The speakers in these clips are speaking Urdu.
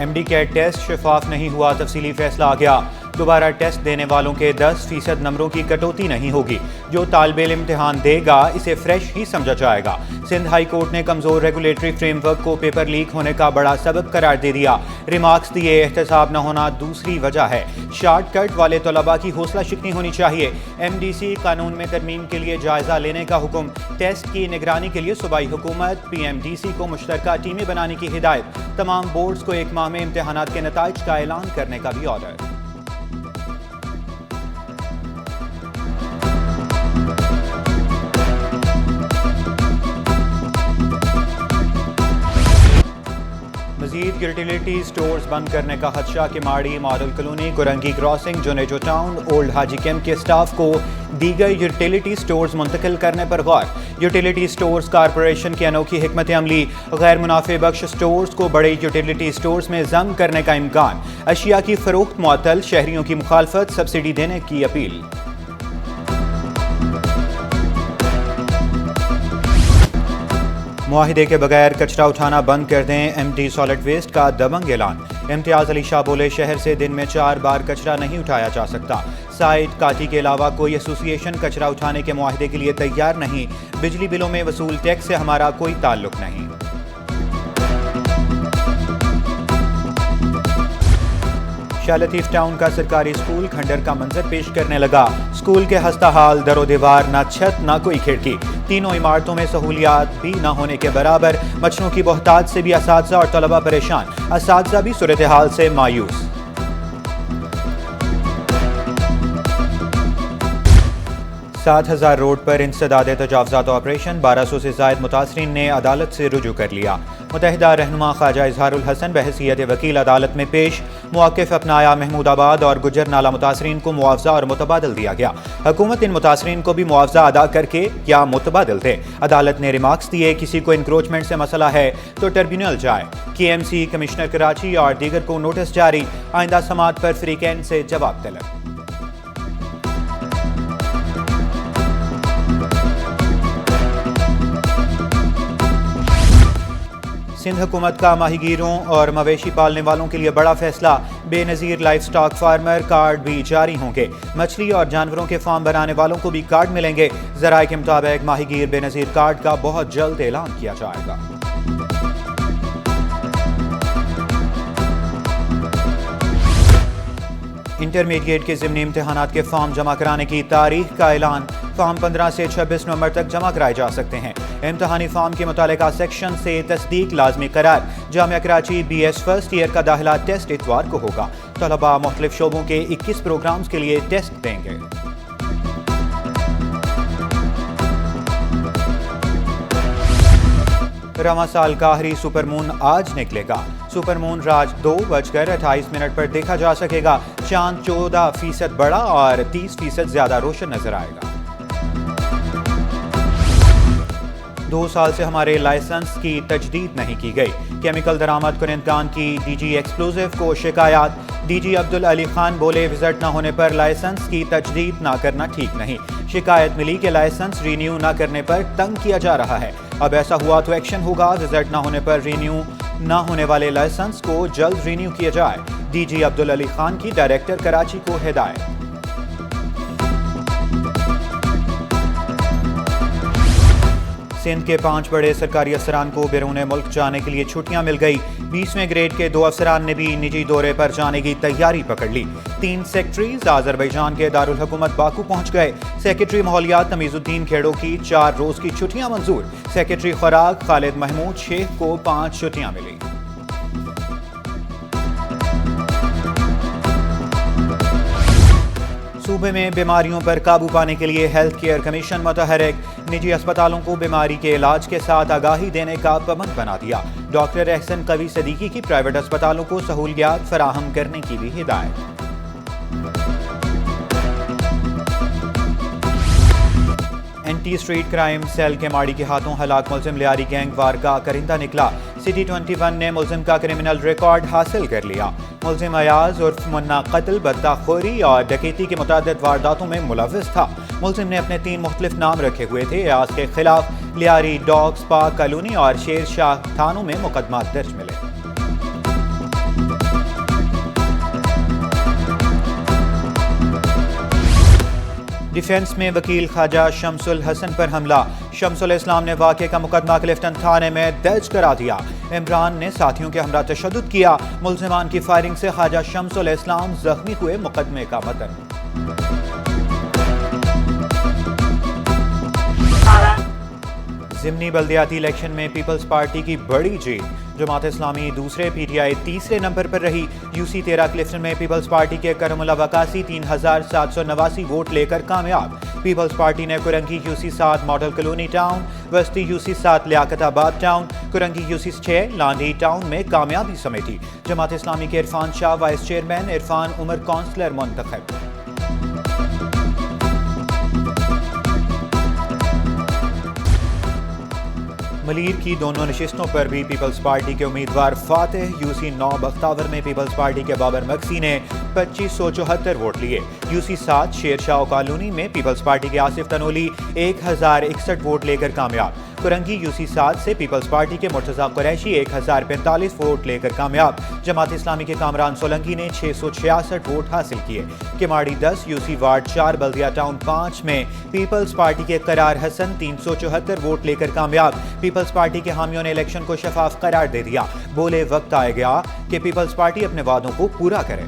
ایم ڈی کیٹ ٹیسٹ شفاف نہیں ہوا، تفصیلی فیصلہ آ گیا۔ دوبارہ ٹیسٹ دینے والوں کے 10% نمبروں کی کٹوتی نہیں ہوگی۔ جو طالب علم امتحان دے گا اسے فریش ہی سمجھا جائے گا۔ سندھ ہائی کورٹ نے کمزور ریگولیٹری فریم ورک کو پیپر لیک ہونے کا بڑا سبب قرار دے دیا۔ ریمارکس دیے، احتساب نہ ہونا دوسری وجہ ہے۔ شارٹ کٹ والے طلباء کی حوصلہ شکنی ہونی چاہیے۔ ایم ڈی سی قانون میں ترمیم کے لیے جائزہ لینے کا حکم۔ ٹیسٹ کی نگرانی کے لیے صوبائی حکومت پی ایم ڈی سی کو مشترکہ ٹیمیں بنانے کی ہدایت۔ تمام بورڈز کو 1 ماہ میں امتحانات کے نتائج کا اعلان کرنے کا بھی آرڈر۔ مزید یوٹیلیٹی سٹورز بند کرنے کا خدشہ۔ کماڑی، model colony, گورنگی crossing, Junejo town, old حاجی کیمپ کے سٹاف کو دیگر یوٹیلیٹی سٹورز منتقل کرنے پر غور۔ یوٹیلیٹی سٹورز کارپوریشن کی انوکھی حکمت عملی۔ غیر منافع بخش سٹورز کو بڑے یوٹیلیٹی سٹورز میں ضم کرنے کا امکان۔ اشیاء کی فروخت معطل، شہریوں کی مخالفت، سبسڈی دینے کی اپیل۔ معاہدے کے بغیر کچرا اٹھانا بند کر دیں، ایم ڈی سالڈ ویسٹ کا دبنگ اعلان۔ امتیاز علی شاہ بولے، شہر سے دن میں 4 بار کچرا نہیں اٹھایا جا سکتا۔ سائٹ کاٹی کے علاوہ کوئی ایسوسی ایشن کچرا اٹھانے کے معاہدے کے لیے تیار نہیں۔ بجلی بلوں میں وصول ٹیکس سے ہمارا کوئی تعلق نہیں۔ شاہ لطیف ٹاؤن کا سرکاری اسکول کھنڈر کا منظر پیش کرنے لگا۔ اسکول کے خستہ حال در و دیوار، نہ چھت نہ کوئی کھڑکی، تینوں عمارتوں میں سہولیات بھی نہ ہونے کے برابر۔ مچھروں کی بہتات سے بھی اساتذہ اور طلبہ پریشان، اساتذہ بھی صورتحال سے مایوس۔ سات ہزار روڈ پر انسداد تجاوزات آپریشن، 1200 سے زائد متاثرین نے عدالت سے رجوع کر لیا۔ متحدہ رہنما خواجہ اظہار الحسن بحیثیت وکیل عدالت میں پیش۔ موقف اپنایا، محمود آباد اور گجر نالہ متاثرین کو معاوضہ اور متبادل دیا گیا۔ حکومت ان متاثرین کو بھی معاوضہ ادا کر کے یا متبادل دے۔ عدالت نے ریمارکس دیے، کسی کو انکروچمنٹ سے مسئلہ ہے تو ٹربیونل جائے۔ کے ایم سی کمشنر کراچی اور دیگر کو نوٹس جاری، آئندہ سماعت پر فریقین سے جواب طلب۔ سندھ حکومت کا ماہی گیروں اور مویشی پالنے والوں کے لیے بڑا فیصلہ، بے نظیر لائف سٹاک فارمر کارڈ بھی جاری ہوں گے۔ مچھلی اور جانوروں کے فارم بنانے والوں کو بھی کارڈ ملیں گے۔ ذرائع کے مطابق ماہی گیر بے نظیر کارڈ کا بہت جلد اعلان کیا جائے گا۔ انٹرمیڈیٹ کے ضمنی امتحانات کے فارم جمع کرانے کی تاریخ کا اعلان۔ فارم 15 سے 26 نومبر تک جمع کرائے جا سکتے ہیں۔ امتحانی فارم کے متعلقہ سیکشن سے تصدیق لازمی قرار۔ جامعہ Karachi B S first year کا داخلہ ٹیسٹ اتوار کو ہوگا۔ طلباء مختلف شعبوں کے 21 پروگرامز کے لیے ٹیسٹ دیں گے۔ رواں سال کا آخری سپر مون آج نکلے گا۔ سپر مون رات 2:28 پر دیکھا جا سکے گا۔ چاند 14% بڑا اور 30% زیادہ روشن نظر آئے گا۔ 2 سال سے ہمارے لائسنس کی تجدید نہیں کی گئی۔ کیمیکل درآمد کنندگان کی ڈی جی ایکسپلوزیو کو شکایات۔ ڈی جی عبدالعلی خان بولے، وزٹ نہ ہونے پر لائسنس کی تجدید نہ کرنا ٹھیک نہیں۔ شکایت ملی کہ لائسنس رینیو نہ کرنے پر تنگ کیا جا رہا ہے۔ اب ایسا ہوا تو ایکشن ہوگا۔ وزٹ نہ ہونے پر رینیو نہ ہونے والے لائسنس کو جلد رینیو کیا جائے۔ ڈی جی عبدالعلی خان کی ڈائریکٹر کراچی کو ہدایت۔ سندھ کے 5 بڑے سرکاری افسران کو بیرون ملک جانے کے لیے چھٹیاں مل گئی۔ 20ویں گریڈ کے 2 افسران نے بھی نجی دورے پر جانے کی تیاری پکڑ لی۔ 3 سیکٹریز آذربائیجان کے دارالحکومت باکو پہنچ گئے۔ سیکرٹری ماحولیات تمیز الدین کھیڑو کی 4 روز کی چھٹیاں منظور۔ سیکرٹری خوراک خالد محمود شیخ کو 5 چھٹیاں ملی۔ صوبے میں بیماریوں پر قابو پانے کے لیے ہیلتھ کیئر کمیشن متحرک۔ نجی اسپتالوں کو بیماری کے علاج کے ساتھ آگاہی دینے کا پابند بنا دیا۔ ڈاکٹر احسن قوی صدیقی کی پرائیویٹ اسپتالوں کو سہولیات فراہم کرنے کی بھی ہدایت۔ اینٹی اسٹریٹ کرائم سیل کے ماڑی کے ہاتھوں ہلاک ملزم لیاری گینگ وار کا کرندہ نکلا۔ سٹی 21 نے ملزم کا کرمنل ریکارڈ حاصل کر لیا۔ ملزم ایاز عرف منا قتل، بداخوری اور ڈکیتی کی متعدد وارداتوں میں ملوث تھا۔ ملزم نے اپنے 3 مختلف نام رکھے ہوئے تھے۔ ایاز کے خلاف لیاری، ڈاگ سپا کالونی اور شیر شاہ تھانوں میں مقدمات درج ملے۔ ڈیفنس میں وکیل خواجہ شمس الحسن پر حملہ، شمس الاسلام نے واقعے کا مقدمہ کلفٹن تھانے میں درج کرا دیا۔ عمران نے ساتھیوں کے ہمراہ تشدد کیا، ملزمان کی فائرنگ سے خواجہ شمس الاسلام زخمی ہوئے، مقدمے کا متن۔ ضمنی بلدیاتی الیکشن میں پیپلز پارٹی کی بڑی جیت، جماعت اسلامی دوسرے، پی ٹی آئی تیسرے نمبر پر رہی۔ یو سی 13 کلفٹن میں پیپلز پارٹی کے کرم اللہ وقاصی 3789 ووٹ لے کر کامیاب۔ پیپلز پارٹی نے Korangi U C 7 model colony town, وسطی U C 7 Liaquatabad town, Korangi U C 6 Landhi town میں کامیابی سمیٹی۔ جماعت اسلامی کے Irfan Shah vice chairman, Irfan Umar councillor منتخب۔ ملیر کی دونوں نشستوں پر بھی پیپلز پارٹی کے امیدوار فاتح۔ یو سی 9 بختاور میں پیپلز پارٹی کے بابر مکسی نے 2574 ووٹ لیے۔ You C 7 Sher Shah colony میں پیپلز پارٹی کے آصف تنولی 1061 ووٹ لے کر کامیاب۔ کرنگی یو سی 7 سے پیپلز پارٹی کے مرتضیٰ قریشی 1045 ووٹ لے کر کامیاب۔ جماعت اسلامی کے کامران سولنگی نے 666 ووٹ حاصل کیے۔ کماڑی 10 یو سی وارڈ 4 بلدیہ ٹاؤن 5 میں پیپلز پارٹی کے قرار حسن 374 ووٹ لے کر کامیاب۔ پیپلز پارٹی کے حامیوں نے الیکشن کو شفاف قرار دے دیا، بولے وقت آئے گا کہ پیپلز پارٹی اپنے وعدوں کو پورا کرے۔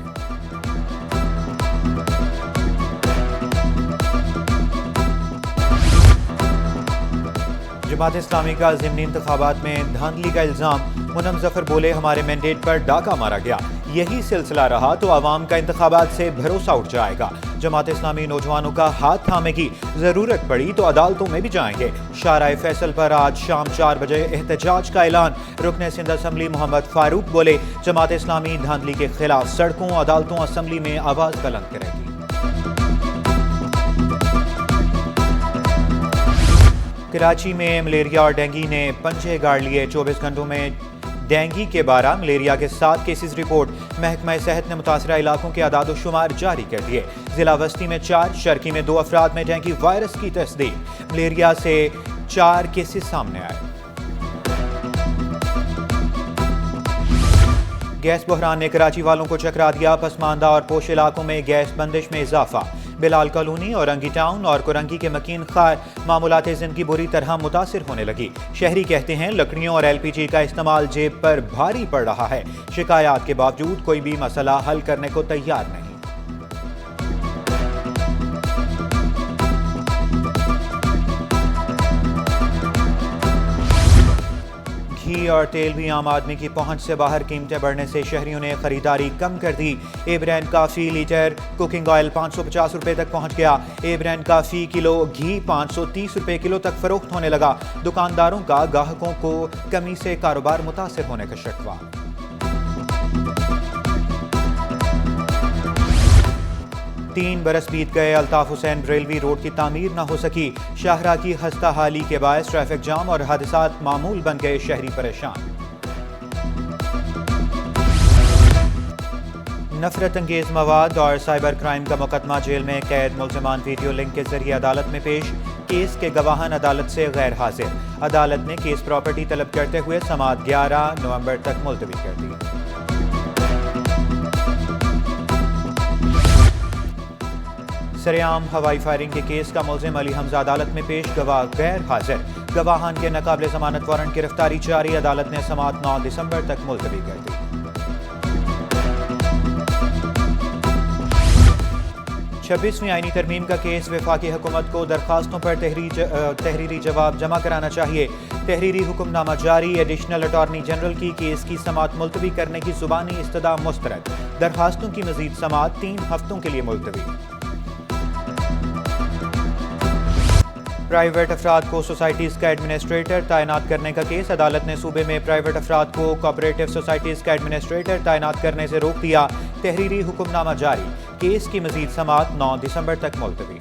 جماعت اسلامی کا ضمنی انتخابات میں دھاندلی کا الزام، منم ظفر بولے ہمارے مینڈیٹ پر ڈاکہ مارا گیا، یہی سلسلہ رہا تو عوام کا انتخابات سے بھروسہ اٹھ جائے گا۔ جماعت اسلامی نوجوانوں کا ہاتھ تھامے گی، ضرورت پڑی تو عدالتوں میں بھی جائیں گے۔ شارع فیصل پر آج شام 4 بجے احتجاج کا اعلان، رکن سندھ اسمبلی محمد فاروق بولے جماعت اسلامی دھاندلی کے خلاف سڑکوں، عدالتوں، اسمبلی میں آواز بلند کرے گی۔ کراچی میں ملیریا اور ڈینگی نے پنجے گاڑ لیے، 24 گھنٹوں میں ڈینگی کے 12، ملیریا کے 7 کیسز رپورٹ۔ محکمہ صحت نے متاثرہ علاقوں کے اعداد و شمار جاری کر دیے۔ ضلع وسطی میں 4، شرکی میں 2 افراد میں ڈینگی وائرس کی تصدیق، ملیریا سے 4 کیسز سامنے آئے۔ گیس بحران نے کراچی والوں کو چکرا دیا، پسماندہ اور پوش علاقوں میں گیس بندش میں اضافہ۔ بلال کالونی، اورنگی ٹاؤن اور کرنگی کے مکین خار معمولات زندگی بری طرح متاثر ہونے لگی۔ شہری کہتے ہیں لکڑیوں اور ایل پی جی کا استعمال جیب پر بھاری پڑ رہا ہے، شکایات کے باوجود کوئی بھی مسئلہ حل کرنے کو تیار نہیں۔ گھی اور تیل بھی عام آدمی کی پہنچ سے باہر، قیمتیں بڑھنے سے شہریوں نے خریداری کم کر دی۔ اے برانڈ کا فی لیٹر کوکنگ آئل 550 روپے تک پہنچ گیا۔ اے برانڈ کا فی کلو گھی 530 روپے کلو تک فروخت ہونے لگا۔ دکانداروں کا گاہکوں کو کمی سے کاروبار متاثر ہونے کا شکوہ۔ 3 برس بیت گئے، الطاف حسین بریلوی روڈ کی تعمیر نہ ہو سکی، شاہراہ کی خستہ حالی کے باعث ٹریفک جام اور حادثات معمول بن گئے، شہری پریشان۔ نفرت انگیز مواد اور سائبر کرائم کا مقدمہ، جیل میں قید ملزمان ویڈیو لنک کے ذریعے عدالت میں پیش، کیس کے گواہان عدالت سے غیر حاضر، عدالت نے کیس پراپرٹی طلب کرتے ہوئے سماعت 11 نومبر تک ملتوی کر دی۔ سریام ہوائی فائرنگ کے کیس کا ملزم علی حمزہ عدالت میں پیش، گواہ غیر حاضر، گواہان کے ناقابل ضمانت وارنٹ گرفتاری جاری، عدالت نے سماعت 9 دسمبر تک ملتوی کر دی۔ 26ویں آئینی ترمیم کا کیس، وفاقی حکومت کو درخواستوں پر تحریری جواب جمع کرانا چاہیے، تحریری حکم نامہ جاری، ایڈیشنل اٹارنی جنرل کی کیس کی سماعت ملتوی کرنے کی زبانی استدعا مسترد، درخواستوں کی مزید سماعت 3 ہفتوں کے لیے ملتوی۔ پرائیویٹ افراد کو سوسائٹیز کا ایڈمنسٹریٹر تعینات کرنے کا کیس، عدالت نے صوبے میں پرائیویٹ افراد کو کوآپریٹو سوسائٹیز کا ایڈمنسٹریٹر تعینات کرنے سے روک دیا، تحریری حکم نامہ جاری، کیس کی مزید سماعت 9 دسمبر تک ملتوی۔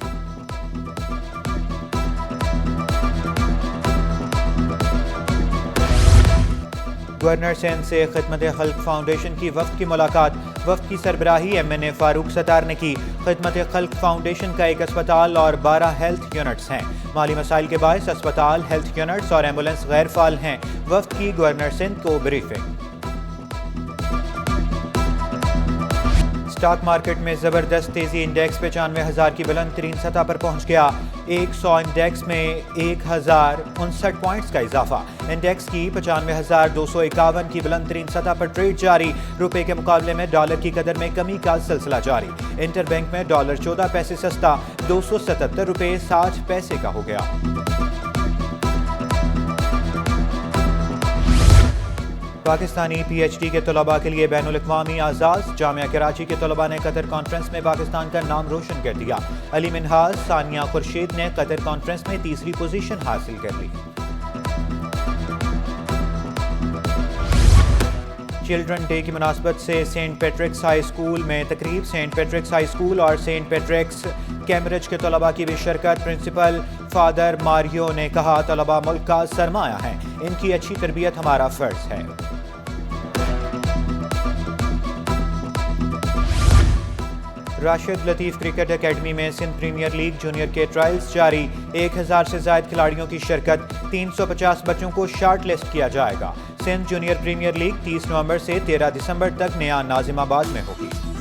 گورنر سندھ سے خدمت خلق فاؤنڈیشن کی وفد کی ملاقات، وفد کی سربراہی ایم این اے فاروق ستار نے کی۔ خدمت خلق فاؤنڈیشن کا 1 اسپتال اور 12 ہیلتھ یونٹس ہیں، مالی مسائل کے باعث اسپتال، ہیلتھ یونٹس اور ایمبولینس غیر فعال ہیں، وفد کی گورنر سندھ کو بریفنگ۔ اسٹاک مارکیٹ میں زبردست تیزی، انڈیکس 95,000 کی بلند ترین سطح پر پہنچ گیا۔ 100 انڈیکس میں 1,059 پوائنٹس کا اضافہ، انڈیکس کی 95,251 کی بلند ترین سطح پر ٹریڈ جاری۔ روپے کے مقابلے میں ڈالر کی قدر میں کمی کا سلسلہ جاری، انٹر بینک میں ڈالر 14 پیسے سستا 277 روپے 60 پیسے کا ہو گیا۔ پاکستانی پی ایچ ڈی کے طلباء کے لیے بین الاقوامی اعزاز، جامعہ کراچی کے طلباء نے قطر کانفرنس میں پاکستان کا نام روشن کر دیا۔ علی منہاز، ثانیہ خورشید نے قطر کانفرنس میں تیسری پوزیشن حاصل کر لی۔ چلڈرن ڈے کی مناسبت سے سینٹ پیٹرکس ہائی اسکول میں تقریب، سینٹ پیٹرکس ہائی اسکول اور سینٹ پیٹرکس کیمبرج کے طلباء کی بھی شرکت۔ پرنسپل فادر ماریو نے کہا، طلباء ملک کا سرمایہ ہیں، ان کی اچھی تربیت ہمارا فرض ہے۔ راشد لطیف کرکٹ اکیڈمی میں سندھ پریمیئر لیگ جونیئر کے ٹرائلز جاری، 1,000 سے زائد کھلاڑیوں کی شرکت، 350 بچوں کو شارٹ لسٹ کیا جائے گا۔ سندھ جونیئر پریمیئر لیگ 30 نومبر سے 13 دسمبر تک نیا ناظم آباد میں ہوگی۔